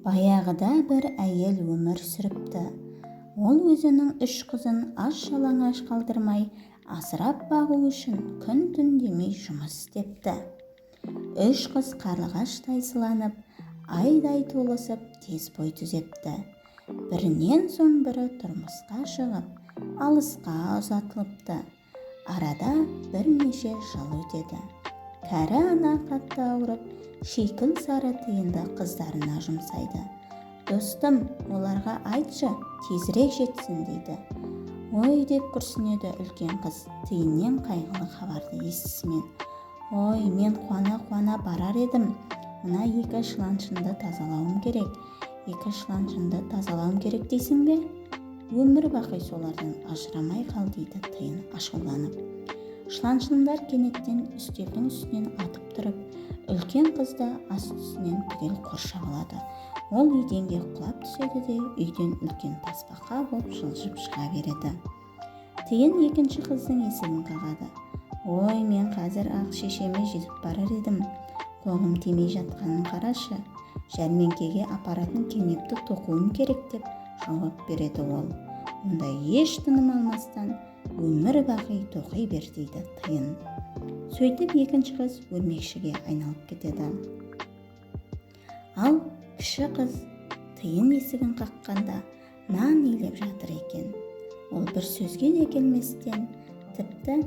Баяғыда бір әйел өмір сүріпті. Ол өзінің 3 қызын аш-жалаңаш қалдырмай, асырап бағу үшін күн-түн демей жұмыс істепті. 3 қыз қарлығаштай сыланып, айдай толысып, тез бой түзепті. Бірінен соң бірі тұрмысқа шығып, алысқа ұзатылыпты. Арада бірнеше жыл өтеді. Кәрі ана қатты ауырып, шикіл сары тиынды қыздарына жұмсайды. «Достым, оларға айтшы, тезірек жетсін» дейді. «Ой» деп күрсінеді үлкен қыз, тиыннен қайғылы хабарды естісімен. «Ой, мен қуана-қуана барар едім. Мына 2 шыланшынды тазалауым керек. 2 шыланшынды тазалауым керек дейсің бе? Өмір бақи солардан ажырамай қал» дейді тиын ашуланып. Шыланшындар кенеттен үстелдің үстінен атып тұрып, үлкен қызды ас үстінен түгел қоршап алады. Ол еденге құлап түседі де үйден үлкен тасбақа болып жылжып шыға береді. Тиын екінші қыздың есігін қағады. «Ой, мен қазір ақ шешеме жетіп барар едім. Қолым тимей жатқанын қарашы. Жәрмеңкеге апаратын кенепті тоқуым керек» деп жауап береді ол. Онда еш тыным алмастан өмір бақи тоқи бер дейді тиын. Сөйтіп екінші қыз өрмекшіге айналып кетеді. Ал кіші қыз тиын есігін қаққанда нан илеп жатыр екен. Ол бір сөзге де келместен, тіпті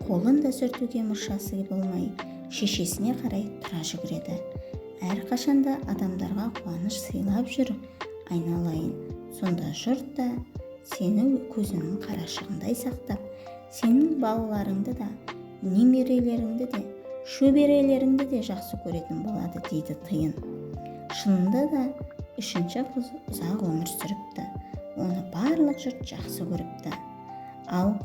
қолын да сүртуге мұршасы болмай, шешесіне қарай тұра жүгіреді. Әрқашанда адамдарға қуаныш сыйлап жүр, айналайын. Сонда жұрт та сені көзінің қарашығындай сақтап, сенің балаларыңды да, немерелеріңді де, шөберелеріңді де жақсы көретін болады дейді тиын. Шынында да үшінші қыз ұзақ өмір сүріпті. Оны барлық жұрт жақсы көріпті. Ал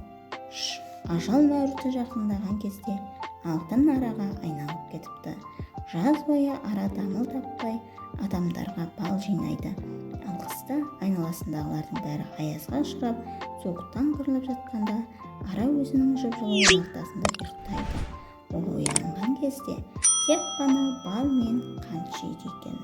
ажал мәуіті жақындаған кезде алтын араға айналып кетіпті. Жаз бойы ара дамыл таппай адамдарға бал жинайды. Ал қыста айналасындағылардың бәрі аязға ұшырап, суықтан қырылып жатқанда ара өзінің жып-жылы ортасында ұйықтайды. Ол оянған кезде тек қана бал мен қант жейді екен.